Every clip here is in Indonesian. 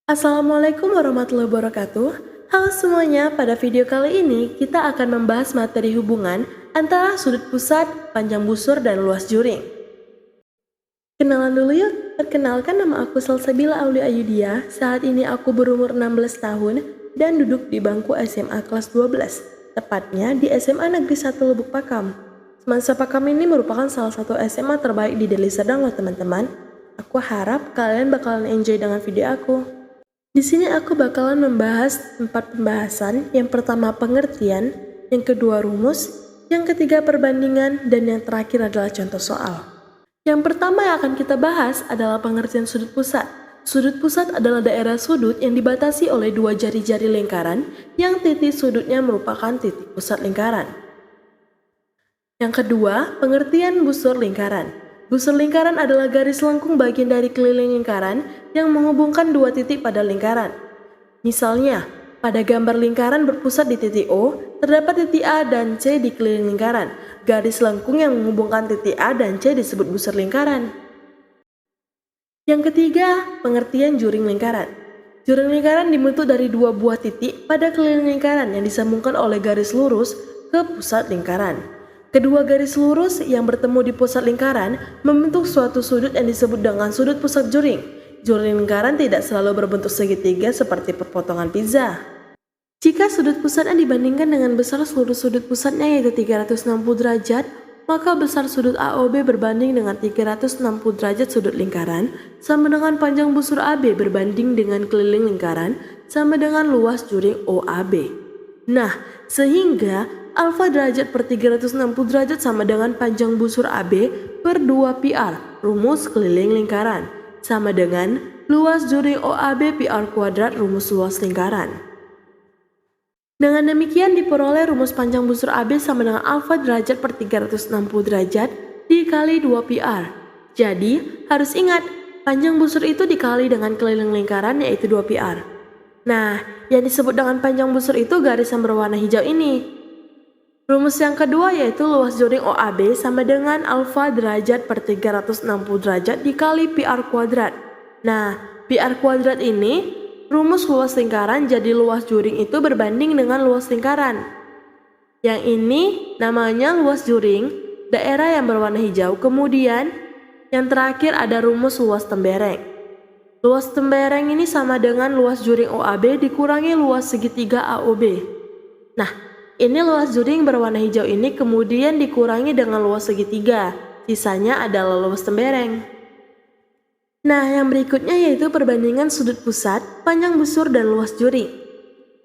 Assalamualaikum warahmatullahi wabarakatuh. Halo semuanya, pada video kali ini kita akan membahas materi hubungan antara sudut pusat, panjang busur, dan luas juring. Kenalan dulu yuk, perkenalkan nama aku Salsabila Aulia Ayudia. Saat ini aku berumur 16 tahun dan duduk di bangku SMA kelas 12, tepatnya di SMA Negeri 1 Lubuk Pakam. Semansa Pakam ini merupakan salah satu SMA terbaik di Deli Serdang loh teman-teman. Aku harap kalian bakalan enjoy dengan video aku. Di sini aku bakalan membahas 4 pembahasan. Yang pertama pengertian, yang kedua rumus, yang ketiga perbandingan, dan yang terakhir adalah contoh soal. Yang pertama yang akan kita bahas adalah pengertian sudut pusat. Sudut pusat adalah daerah sudut yang dibatasi oleh dua jari-jari lingkaran yang titik sudutnya merupakan titik pusat lingkaran. Yang kedua, pengertian busur lingkaran. Busur lingkaran adalah garis lengkung bagian dari keliling lingkaran yang menghubungkan dua titik pada lingkaran. Misalnya, pada gambar lingkaran berpusat di titik O, terdapat titik A dan C di keliling lingkaran. Garis lengkung yang menghubungkan titik A dan C disebut busur lingkaran. Yang ketiga, pengertian juring lingkaran. Juring lingkaran dibentuk dari dua buah titik pada keliling lingkaran yang disambungkan oleh garis lurus ke pusat lingkaran. Kedua garis lurus yang bertemu di pusat lingkaran membentuk suatu sudut yang disebut dengan sudut pusat juring. Juring lingkaran tidak selalu berbentuk segitiga seperti perpotongan pizza. Jika sudut pusatnya dibandingkan dengan besar seluruh sudut pusatnya yaitu 360 derajat, maka besar sudut AOB berbanding dengan 360 derajat sudut lingkaran, sama dengan panjang busur AB berbanding dengan keliling lingkaran, sama dengan luas juring OAB. Nah, sehingga alfa derajat per 360 derajat sama dengan panjang busur AB per 2 PR, rumus keliling lingkaran, sama dengan luas juring OAB PR kuadrat, rumus luas lingkaran. Dengan demikian diperoleh rumus panjang busur AB sama dengan alfa derajat per 360 derajat dikali 2 PR. Jadi, harus ingat, panjang busur itu dikali dengan keliling lingkaran yaitu 2 PR. Nah, yang disebut dengan panjang busur itu garis yang berwarna hijau ini. Rumus yang kedua yaitu luas juring OAB sama dengan alfa derajat per 360 derajat dikali PR kuadrat. Nah, PR kuadrat ini rumus luas lingkaran, jadi luas juring itu berbanding dengan luas lingkaran. Yang ini namanya luas juring, daerah yang berwarna hijau. Kemudian yang terakhir ada rumus luas tembereng. Luas tembereng ini sama dengan luas juring OAB dikurangi luas segitiga AOB. Nah, ini luas juring berwarna hijau ini kemudian dikurangi dengan luas segitiga, sisanya adalah luas tembereng. Nah, yang berikutnya yaitu perbandingan sudut pusat, panjang busur, dan luas juring.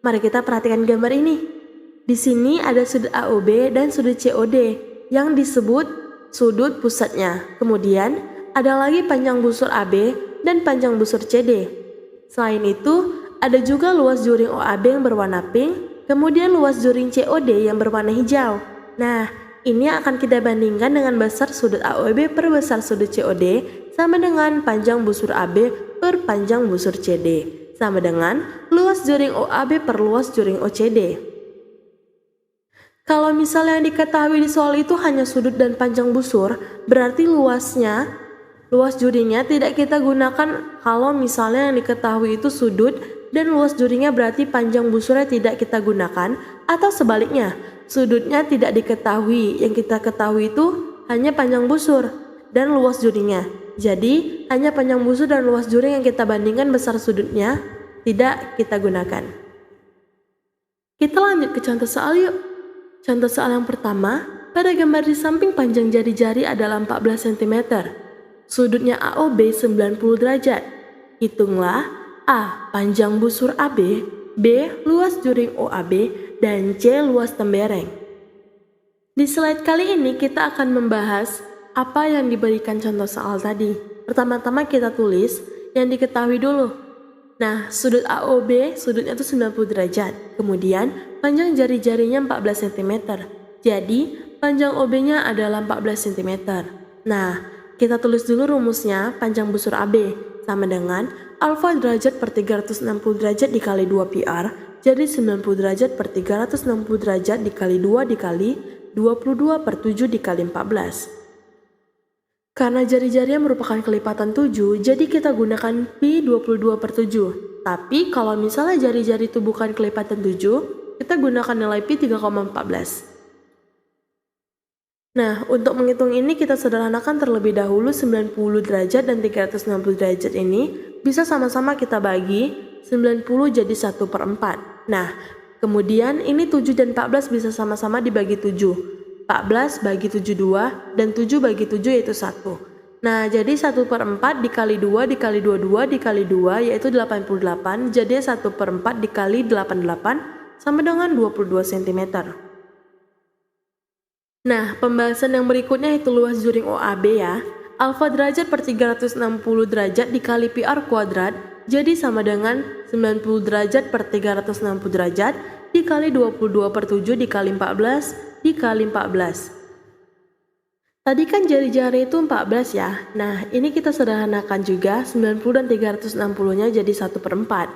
Mari kita perhatikan gambar ini. Di sini ada sudut AOB dan sudut COD yang disebut sudut pusatnya. Kemudian ada lagi panjang busur AB dan panjang busur CD. Selain itu, ada juga luas juring OAB yang berwarna pink, kemudian luas juring COD yang berwarna hijau. Nah, ini akan kita bandingkan dengan besar sudut AOB per besar sudut COD sama dengan panjang busur AB per panjang busur CD sama dengan luas juring OAB per luas juring OCD. Kalau misalnya yang diketahui di soal itu hanya sudut dan panjang busur, berarti luas juringnya tidak kita gunakan. Kalau misalnya yang diketahui itu sudut dan luas juringnya berarti panjang busurnya tidak kita gunakan, atau sebaliknya, sudutnya tidak diketahui, yang kita ketahui itu hanya panjang busur dan luas juringnya. Jadi hanya panjang busur dan luas juring yang kita bandingkan, besar sudutnya tidak kita gunakan. Kita lanjut ke contoh soal yuk. Contoh soal yang pertama, pada gambar di samping panjang jari-jari adalah 14 cm. Sudutnya AOB 90 derajat. Hitunglah A. Panjang busur AB, B. Luas juring OAB, dan C. Luas tembereng. Di slide kali ini kita akan membahas apa yang diberikan contoh soal tadi. Pertama-tama kita tulis yang diketahui dulu. Nah, sudut AOB sudutnya itu 90 derajat. Kemudian panjang jari-jarinya 14 cm. Jadi panjang OB-nya adalah 14 cm. Nah, kita tulis dulu rumusnya. Panjang busur AB sama dengan alfa derajat per 360 derajat dikali 2 PR, jadi 90 derajat per 360 derajat dikali 2 dikali 22 per 7 dikali 14. Karena jari-jarinya merupakan kelipatan 7, jadi kita gunakan pi 22 per 7. Tapi kalau misalnya jari-jari itu bukan kelipatan 7, kita gunakan nilai pi 3,14. Nah, untuk menghitung ini kita sederhanakan terlebih dahulu 90 derajat dan 360 derajat ini bisa sama-sama kita bagi 90 jadi 1/4. Nah, kemudian ini 7 dan 14 bisa sama-sama dibagi 7. 14 bagi 7 2 dan 7 bagi 7 yaitu 1. Nah, jadi 1/4 dikali 2 dikali 22 dikali 2 yaitu 88. Jadi 1/4 dikali 88 sama dengan 22 cm. Nah, pembahasan yang berikutnya itu luas juring OAB ya. Alfa derajat per 360 derajat dikali PR kuadrat jadi sama dengan 90 derajat per 360 derajat dikali 22 per 7 dikali 14 dikali 14. Tadi kan jari-jari itu 14 ya. Nah, ini kita sederhanakan juga 90 dan 360-nya jadi 1/4.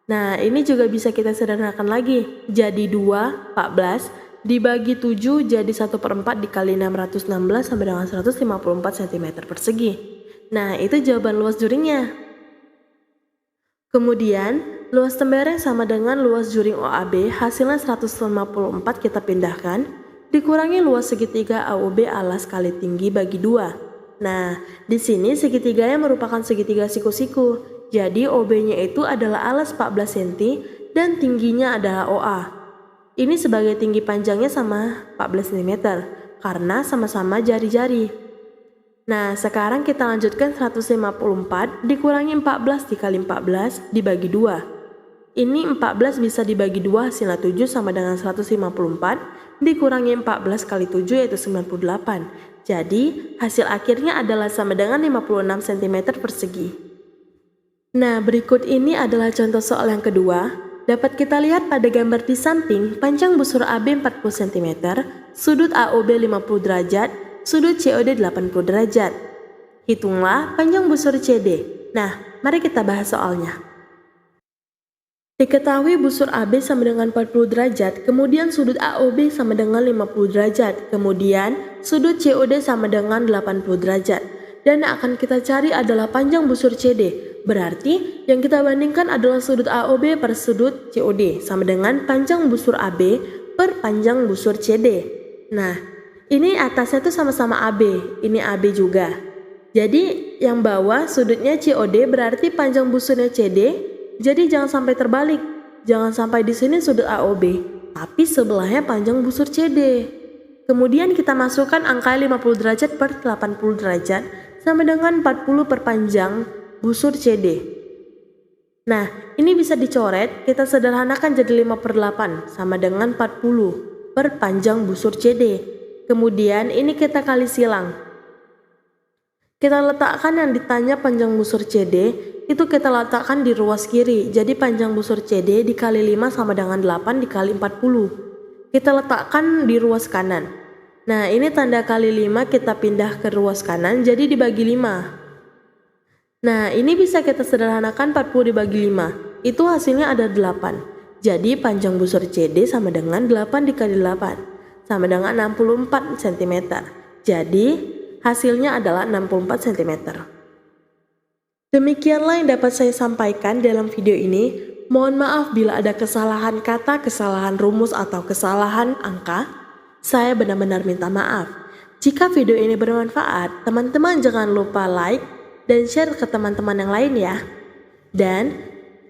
Nah, ini juga bisa kita sederhanakan lagi. Jadi 2, 14 dibagi 7 jadi 1/4 dikali 616 sama dengan 154 cm persegi. Nah, itu jawaban luas juringnya. Kemudian, luas tembereng sama dengan luas juring OAB hasilnya 154 kita pindahkan, dikurangi luas segitiga AOB alas kali tinggi bagi 2. Nah, di sini segitiganya merupakan segitiga siku-siku. Jadi OB-nya itu adalah alas 14 cm dan tingginya adalah OA. Ini sebagai tinggi panjangnya sama 14 cm karena sama-sama jari-jari. Nah, sekarang kita lanjutkan 154 dikurangi 14 dikali 14 dibagi 2. Ini 14 bisa dibagi 2 hasilnya 7 sama dengan 154 dikurangi 14 kali 7 yaitu 98. Jadi, hasil akhirnya adalah sama dengan 56 cm persegi. Nah, berikut ini adalah contoh soal yang kedua. Dapat kita lihat pada gambar di samping, panjang busur AB 40 cm, sudut AOB 50 derajat, sudut COD 80 derajat. Hitunglah panjang busur CD. Nah, mari kita bahas soalnya. Diketahui busur AB sama dengan 40 derajat, kemudian sudut AOB sama dengan 50 derajat, kemudian sudut COD sama dengan 80 derajat. Dan yang akan kita cari adalah panjang busur CD. Berarti yang kita bandingkan adalah sudut AOB per sudut COD sama dengan panjang busur AB per panjang busur CD. Nah, ini atasnya tuh sama-sama AB, ini AB juga. Jadi yang bawah sudutnya COD berarti panjang busurnya CD. Jadi jangan sampai terbalik. Jangan sampai di sini sudut AOB, tapi sebelahnya panjang busur CD. Kemudian kita masukkan angka 50 derajat per 80 derajat sama dengan 40 per panjang busur CD. Nah, ini bisa dicoret, kita sederhanakan jadi 5/8 sama dengan 40 per panjang busur CD. Kemudian ini kita kali silang. Kita letakkan yang ditanya panjang busur CD, itu kita letakkan di ruas kiri. Jadi panjang busur CD dikali 5 sama dengan 8 dikali 40. Kita letakkan di ruas kanan. Nah, ini tanda kali 5 kita pindah ke ruas kanan jadi dibagi 5. Nah, ini bisa kita sederhanakan 40 dibagi 5. Itu hasilnya ada 8. Jadi panjang busur CD sama dengan 8 dikali 8. Sama dengan 64 cm. Jadi hasilnya adalah 64 cm. Demikianlah yang dapat saya sampaikan dalam video ini. Mohon maaf bila ada kesalahan kata, kesalahan rumus, atau kesalahan angka. Saya benar-benar minta maaf. Jika video ini bermanfaat, teman-teman jangan lupa like dan share ke teman-teman yang lain ya. Dan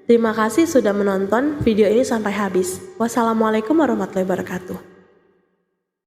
terima kasih sudah menonton video ini sampai habis. Wassalamualaikum warahmatullahi wabarakatuh.